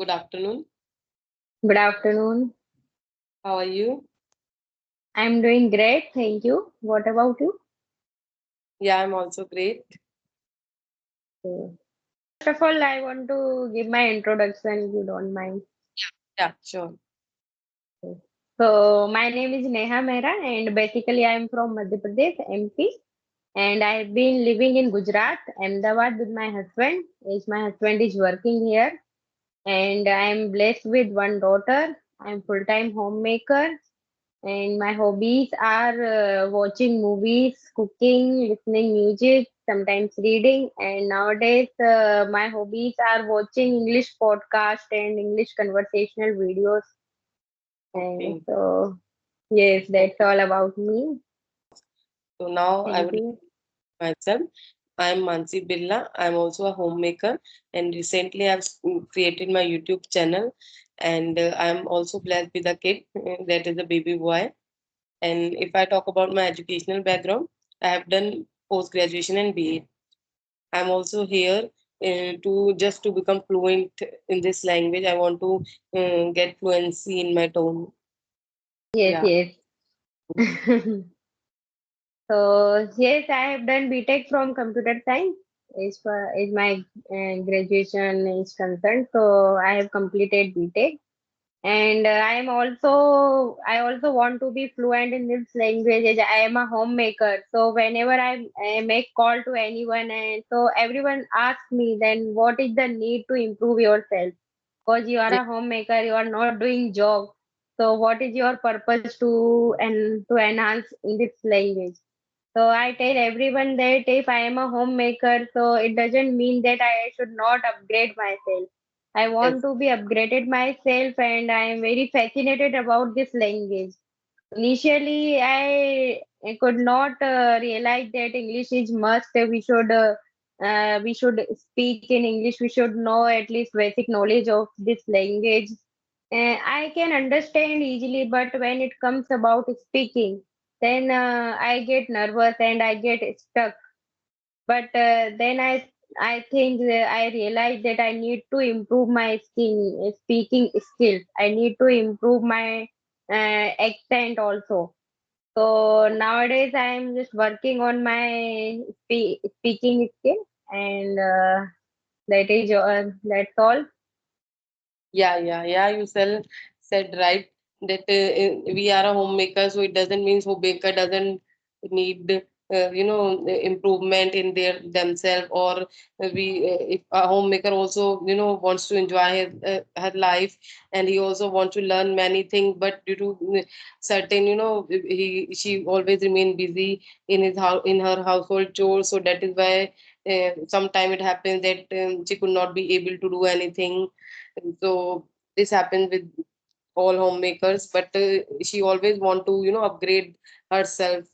Good afternoon. Good afternoon. How are you? I'm doing great, thank you. What about you? Yeah, I'm also great. Okay. First of all, I want to give my introduction if you don't mind. Yeah, sure. Okay. So, my name is Neha Mehra, and basically, I'm from Madhya Pradesh, MP, and I've been living in Gujarat, Ahmedabad, with my husband. As my husband is working here, and I'm blessed with one daughter. I'm full-time homemaker, and my hobbies are watching movies, cooking, listening music, sometimes reading. And nowadays, my hobbies are watching English podcast and English conversational videos. And Okay. so, yes, that's Okay. all about me. So now I Thank would you. myself. I'm Mansi Birla. I'm also a homemaker, and recently created my YouTube channel, and I'm also blessed with a kid that is a baby boy. And if I talk about my educational background, I have done post graduation and BA. I'm also here to become fluent in this language. I want to get fluency in my tone. Yes, Yeah. yes. So, yes, I have done BTech from computer science. Is my graduation is concerned. So, I have completed BTech. And I also want to be fluent in this language as I am a homemaker. So whenever I make call to anyone, and so everyone asks me, then what is the need to improve yourself? Because you are Yeah. a homemaker, you are not doing job. So what is your purpose to enhance in this language? So I tell everyone that if I am a homemaker, so it doesn't mean that I should not upgrade myself. I want Yes. to be upgraded myself, and I am very fascinated about this language. Initially, I could not realize that English is must. We should speak in English. We should know at least basic knowledge of this language. I can understand easily, but when it comes about speaking, then I get nervous and I get stuck. But then I think that I realize that I need to improve my speaking skills. I need to improve my accent also. So nowadays I am just working on my speaking skill, and that's all. Yeah. You said right that we are a homemaker, so it doesn't mean homemaker doesn't need improvement in themselves, or if a homemaker also wants to enjoy her life, and he also wants to learn many things, but due to certain she always remain busy in his house, in her household chores, so that is why sometime it happens that she could not be able to do anything. So this happens with all homemakers, but she always want to upgrade herself.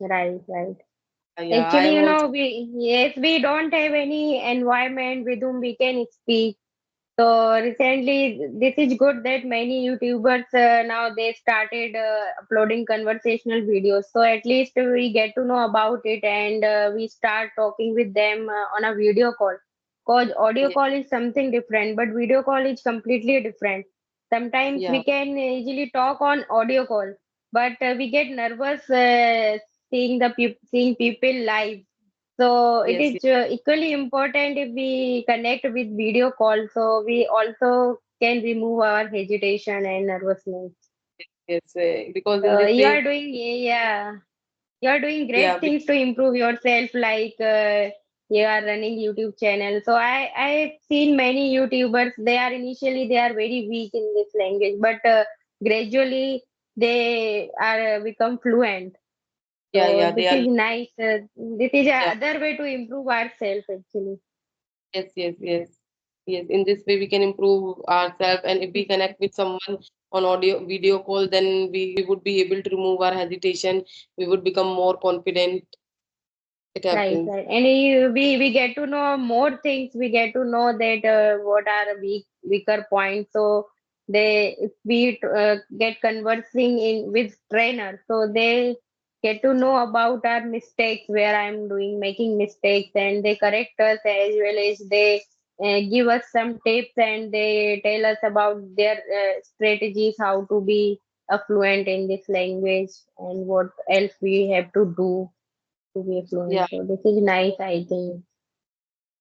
Right, right. Yeah, I Actually, am also. we don't have any environment with whom we can speak. So recently, this is good that many YouTubers now they started uploading conversational videos. So at least we get to know about it, and we start talking with them on a video call. Cause audio Yeah, call is something different, but video call is completely different. Sometimes yeah, we can easily talk on audio call, but we get nervous seeing people live. So it yes, is equally important if we connect with video call, so we also can remove our hesitation and nervousness. yes, because in So this you way, are doing, yeah, you are doing yeah, great things to improve yourself. Like you are running YouTube channel. So I've seen many YouTubers. They are very weak in this language, but gradually they are become fluent. yeah, So they this are. is nice. This is Yeah, another way to improve ourselves actually. yes. In this way, we can improve ourselves, and if we connect with someone on audio video call, then we would be able to remove our hesitation. We would become more confident. It Right, happens. right. And we get to know more things. We get to know that what are weaker points. So they if we get conversing in with trainer, so they get to know about our mistakes, where I'm doing making mistakes, and they correct us as well as they give us some tips and they tell us about their strategies how to be fluent in this language and what else we have to do to be Yeah. fluent. So this is nice, I think.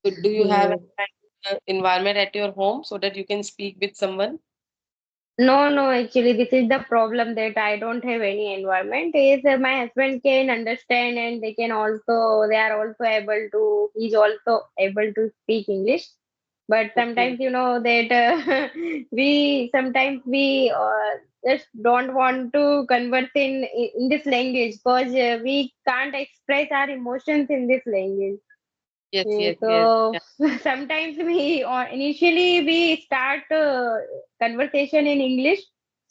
So do you have a Mm. kind of, environment at your home so that you can speak with someone? No, no, actually, this is the problem that I don't have any environment. Is my husband can understand and they are also able to, he's also able to speak English. But Okay. sometimes, that sometimes we just don't want to converse in this language because we can't express our emotions in this language. Yes, yes, yes. So Yeah. sometimes initially we start conversation in English,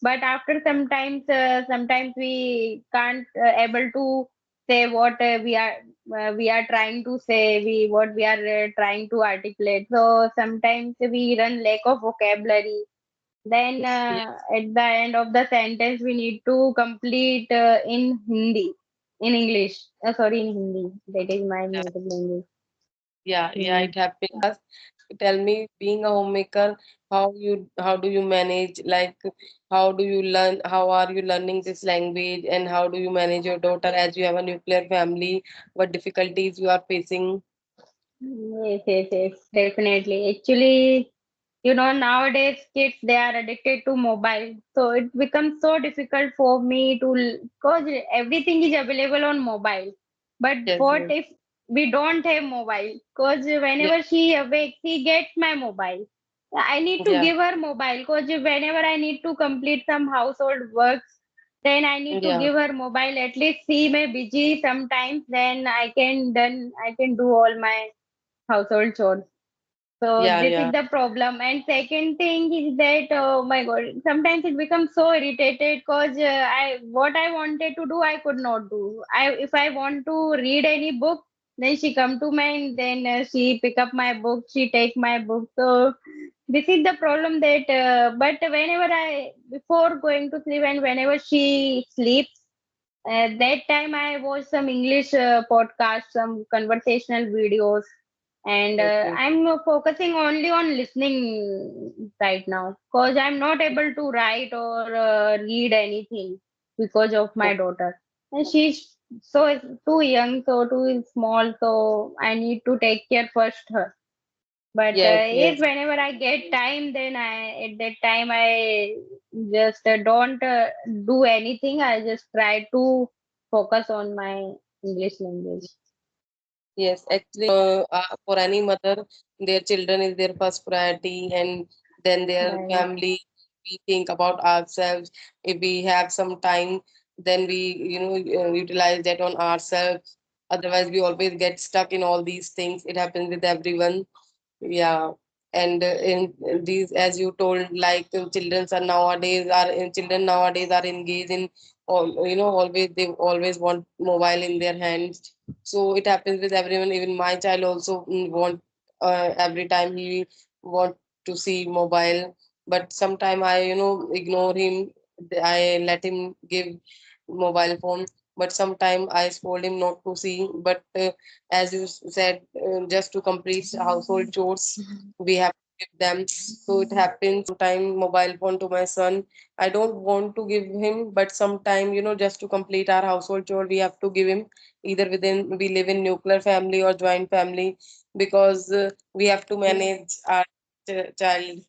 but after sometimes we can't able to say what we are trying to say, we what we are trying to articulate. So sometimes we run lack of vocabulary. Then Yes, at the end of the sentence we need to complete in Hindi, in English. Sorry, in Hindi. That is my yeah, native language. yeah, yeah, Hmm. it happens. Tell me, being a homemaker, how do you manage? Like, how do you learn? How are you learning this language? And how do you manage your daughter as you have a nuclear family? What difficulties you are facing? Yes, yes, yes, definitely. Actually, nowadays kids they are addicted to mobile, so it becomes so difficult for me to because everything is available on mobile. But Yes, what yes, if we don't have mobile? Because yeah, whenever she awakes, she gets my mobile. I need to yeah, give her mobile because whenever I need to complete some household works, then I need to yeah, give her mobile. At least she may busy sometimes, then I can do all my household chores. So yeah, this yeah, is the problem. And second thing is that oh my god, sometimes it becomes so irritated because I what I wanted to do I could not do. I if I want to read any book, then she come to me, then she pick up my book, she take my book. So this is the problem that. But whenever I before going to sleep and whenever she sleeps, that time I watch some English podcasts, some conversational videos, and okay, I'm focusing only on listening right now because I'm not able to write or read anything because of my okay. daughter. And she's so too young, so too small, so I need to take care first her. But Yes, yes, yes. whenever I get time, then at that time I just don't do anything. I just try to focus on my English language. Yes, actually, for any mother, their children is their first priority, and then their Right. family. We think about ourselves. If we have some time, then we, utilize that on ourselves. Otherwise, we always get stuck in all these things. It happens with everyone. Yeah, and in these, as you told, like children nowadays are engaged in all, always they always want mobile in their hands. So it happens with everyone. Even my child also want every time he want to see mobile, but sometime I ignore him. I let him give mobile phone, but sometime I scold him not to see. But as you said, just to complete household chores, we have to give them. So it happens sometime mobile phone to my son. I don't want to give him, but sometime, just to complete our household chore, we have to give him. Either within we live in nuclear family or joint family, because we have to manage our child.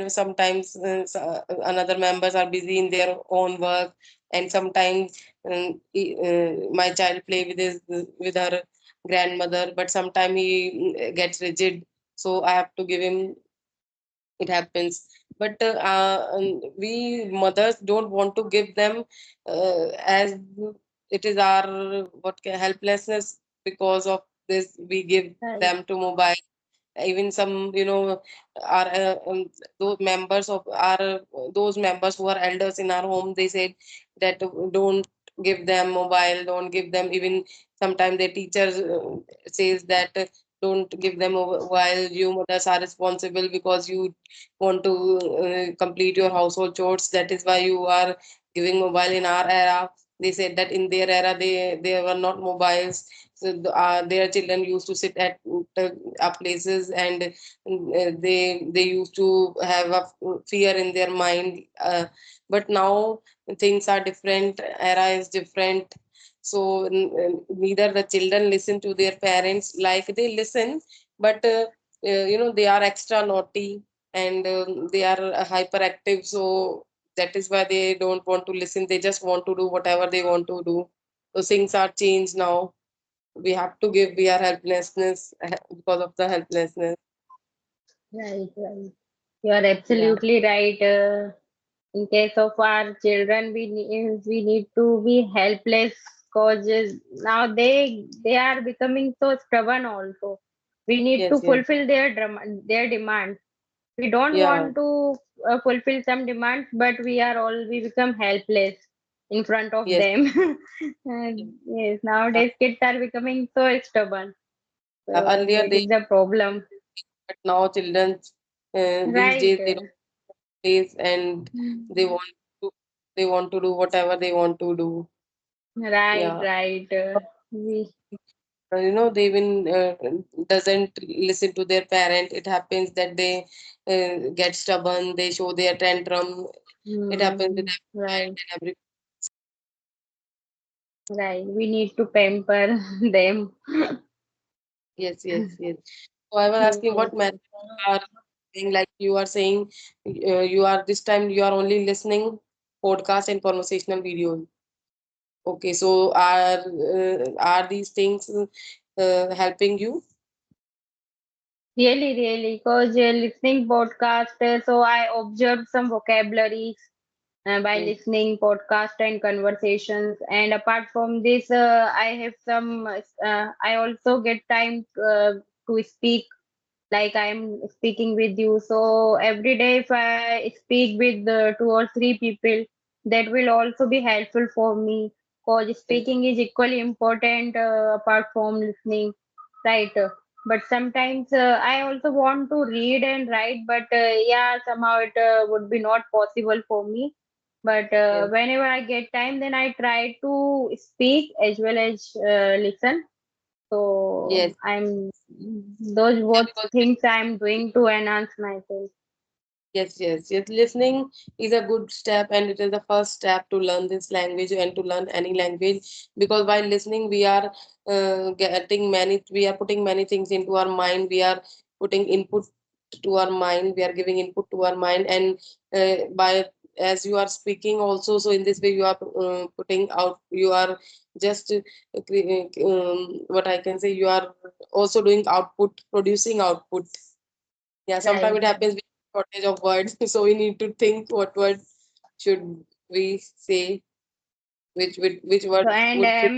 Sometimes another members are busy in their own work, and sometimes my child play with her grandmother, but sometimes he gets rigid, so I have to give him. It happens, but we mothers don't want to give them, as it is our helplessness. Because of this, we give Right. them to mobile. Even some, our those members of our those members who are elders in our home, they said that don't give them mobile, don't give them. Even sometimes their teachers says that don't give them mobile. You mothers are responsible because you want to complete your household chores. That is why you are giving mobile. In our era, they said that in their era, they were not mobiles. their children used to sit at places, and they used to have a fear in their mind, but now things are different, era is different. So neither the children listen to their parents, like they listen, but they are extra naughty, and they are hyperactive, so that is why they don't want to listen, they just want to do whatever they want to do. So things are changed now. We have to give, we are helplessness because of the helplessness. Right, right. You are Yeah. absolutely right. In case of our children, we need to be helpless because now they are becoming so stubborn. Also, we need to Yes, yes. fulfill their demands. We don't Yeah. want to fulfill some demands, but we become helpless in front of Yes. them. Yes, Uh, nowadays kids are becoming so stubborn. So Earlier that they, is the problem, but now children, these right? days they don't face, and they want to, they want to do whatever they want to do. Right, Yeah. right. We They even doesn't listen to their parent. It happens that they get stubborn, they show their tantrum. It happens with every child right, and every. right. We need to pamper them. Yes, yes, yes. So I was Yes, asking yes, what method yes. you are saying, like you are saying, you are this time you are only listening podcast and conversational videos. Okay, so are these things helping you? Really, really, because listening podcast, so I observed some vocabularies by Yes, listening podcast and conversations. And apart from this, I have some. I also get time to speak like I'm speaking with you. So every day, if I speak with two or three people, that will also be helpful for me. Because yes, speaking is equally important apart from listening, right? But sometimes I also want to read and write, but yeah, somehow it would be not possible for me. But yes, whenever I get time, then I try to speak as well as listen. So yes. I'm those Yeah, both because things I'm doing to enhance myself. yes, yes, yes. Listening is a good step, and it is the first step to learn this language and to learn any language. Because while listening, we are we are putting many things into our mind. We are putting input to our mind. We are giving input to our mind, and by as you are speaking also, so in this way you are putting out. You are just what I can say. You are also doing output, producing output. Yeah, sometimes Right. it happens with shortage of words, so we need to think what word should we say, which word So and would fit.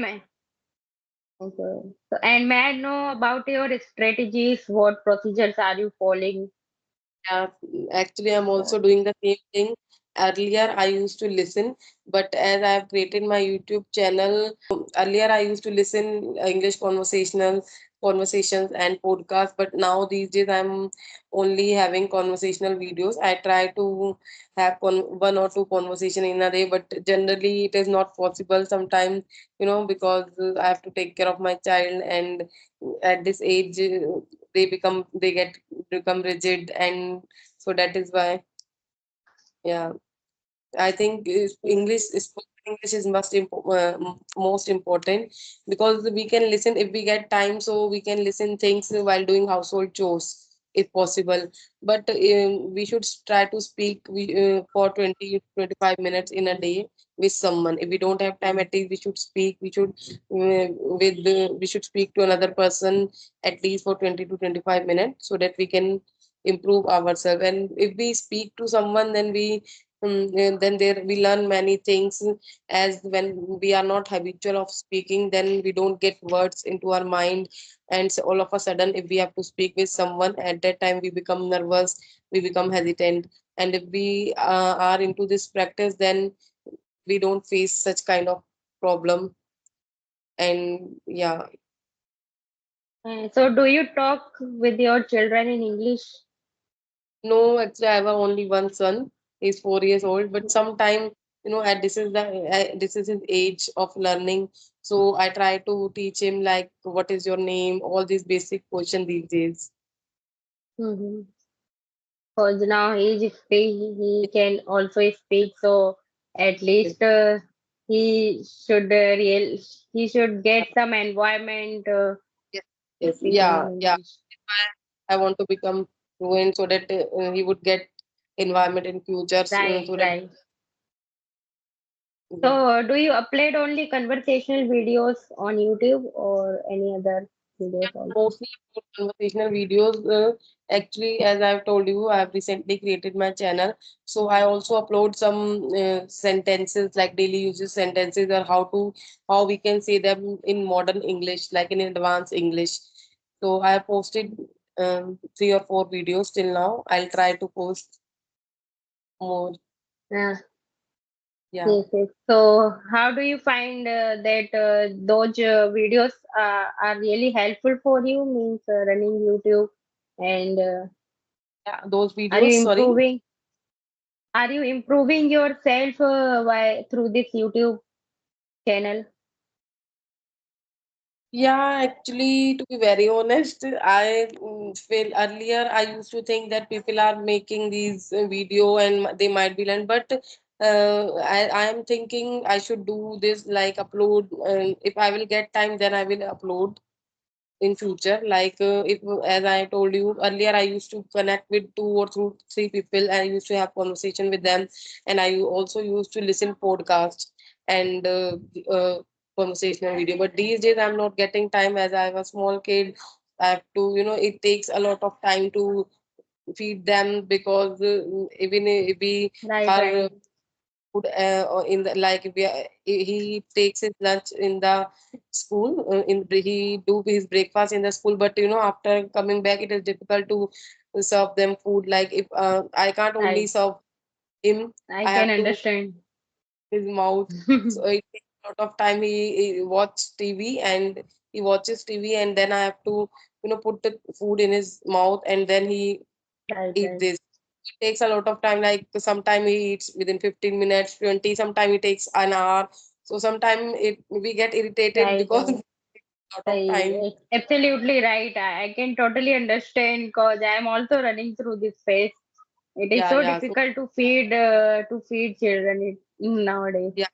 okay. So and may I know about your strategies? What procedures are you following? Yeah, actually, I'm also So, doing the same thing. Earlier, I used to listen, but as I have created my YouTube channel, earlier I used to listen English conversational conversations and podcasts, but now these days I'm only having conversational videos. I try to have one or two conversation in a day, but generally it is not possible sometimes, because I have to take care of my child, and at this age, they get become rigid, and so that is why, yeah, I think spoken English is most important, because we can listen if we get time, so we can listen things while doing household chores if possible. But we should try to speak for 20 to 25 minutes in a day with someone. If we don't have time, at least we should speak. We should speak to another person at least for 20 to 25 minutes, so that we can improve ourselves. And if we speak to someone, then and then there we learn many things. As when we are not habitual of speaking, then we don't get words into our mind, and so all of a sudden if we have to speak with someone, at that time we become nervous, we become hesitant. And if we are into this practice, then we don't face such kind of problem. And yeah. so do you talk with your children in English? No, actually I have only one son. He's 4 years old, but sometime. at this is his age of learning. So I try to teach him like, what is your name, all these basic question these days. Mm-hmm. Because now he is free, he can also speak. So at Yes, least he should get some environment yes, yes, speaking in yeah. English. I want to become fluent so that he would get environment in future, Right, so that right. yeah. So do you upload only conversational videos on YouTube or any other videos also? Mostly for conversational videos. Actually, as I've told you, I've recently created my channel, so I also upload some sentences, like daily uses sentences, or how we can say them in modern English, like in advanced English. So I have posted 3 or 4 videos till now. I'll try to post more. Yeah. Yeah. Yes, yes. So, how do you find that those videos are really helpful for you? Means running YouTube, and Yeah, those are videos. you Sorry. improving? Are you improving yourself through this YouTube channel? Yeah, actually, to be very honest, I feel earlier I used to think that people are making these video and they might be learned, but I am thinking I should do this, like upload. If I will get time, then I will upload in future. Like if, as I told you earlier, I used to connect with 2 or 3 people. I used to have conversation with them, and I also used to listen podcast and conversational video. But these days I'm not getting time, as I have a small kid. I have to, it takes a lot of time to feed them, because even if we Right, are right, food or in the, like we are, he takes his lunch in the school, he do his breakfast in the school, but after coming back it is difficult to serve them food. Like if I can't only right. serve him, I I can have to understand. his mouth. So it takes a lot of time. He watch TV, and he watches TV, and then I have to put the food in his mouth, and then he Right, eat right, this. It takes a lot of time. Like sometime he eats within 15 minutes, 20. Sometime it takes an hour. So sometime it we get irritated right, because right. a lot of time. Absolutely right. I can totally understand because I am also running through this phase. It is Yeah, so yeah. So difficult to feed children nowadays. yeah,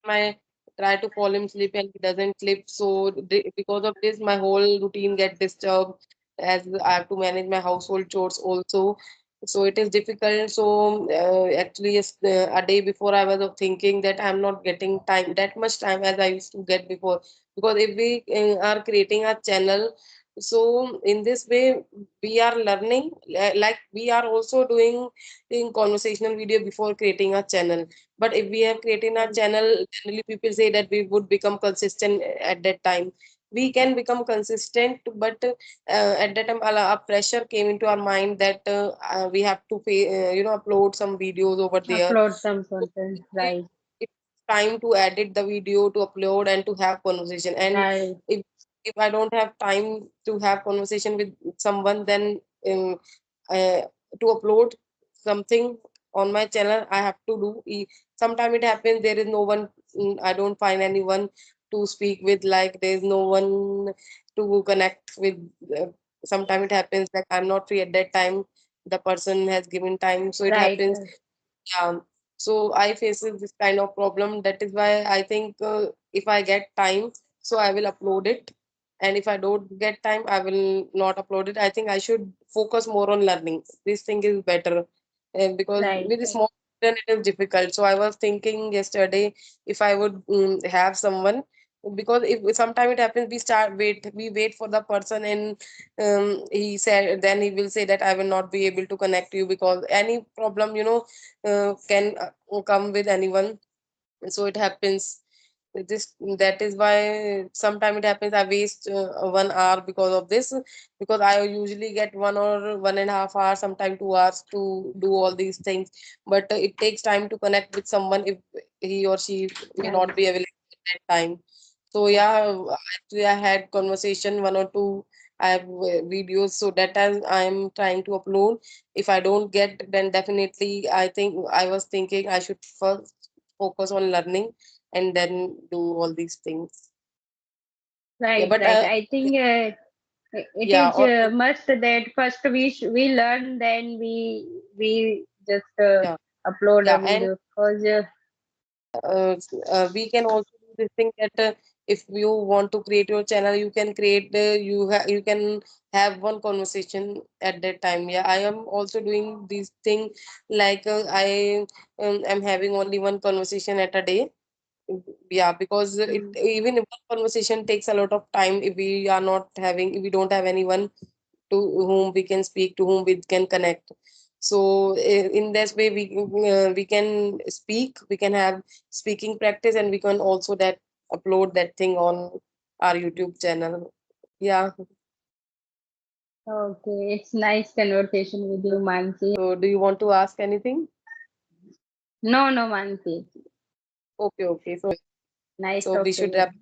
my try to fall him sleep and he doesn't sleep. So because of this, my whole routine get disturbed, as I have to manage my household chores also. So it is difficult. So actually, yes, a day before I was thinking that I'm not getting time, that much time as I used to get before. Because if we are creating a channel, so in this way we are learning, like we are also doing in conversational video before creating a channel. But if we have created a Right. channel, generally people say that we would become consistent at that time. We can become consistent, but at that time, a pressure came into our mind that we have to upload some videos over there. Upload some So content. it- Right. it's time to edit the video, to upload, and to have conversation. And Right. if if I don't have time to have conversation with someone, then uh, to upload something on my channel, I have to do. Sometimes it happens there is no one. I don't find anyone to speak with. Like there is no one to connect with. Sometimes it happens that I'm not free at that time. The person has given time, so it Right. happens. Yeah. So I faces this kind of problem. That is why I think if I get time, so I will upload it. And if I don't get time, I will not upload it. I think I should focus more on learning. This thing is better, because Right. with the small children it is difficult. So I was thinking yesterday if I would have someone, because if sometime it happens we wait for the person, and he said, then he will say that I will not be able to connect you, because any problem can come with anyone. So it happens. This that is why sometimes it happens I waste 1 hour because of this, because I usually get 1 or 1.5 hours, sometimes 2 hours to do all these things. But it takes time to connect with someone if he or she may Right. not be available at that time. So yeah, actually I had conversation 1 or 2. I have videos, so that time I am trying to upload. If I don't get, then definitely I think I was thinking I should first focus on learning and then do all these things. Yeah, Right, but right. I think it yeah, is or must that first we learn, then we just yeah, upload a yeah, and video. Cause we can also do this thing that if you want to create your channel, you can create you can have one conversation at that time. Yeah, I am also doing this thing, like I am having only one conversation at a day. Yeah, because it mm, even if one conversation takes a lot of time, if we don't have anyone to whom we can speak, to whom we can connect. So in this way we can speak, we can have speaking practice, and we can also that upload that thing on our YouTube channel. Yeah. okay, it's nice conversation with you, Mansi. So do you want to ask anything? No, no, Mansi. Okay, okay. Nice So we talk to should you. wrap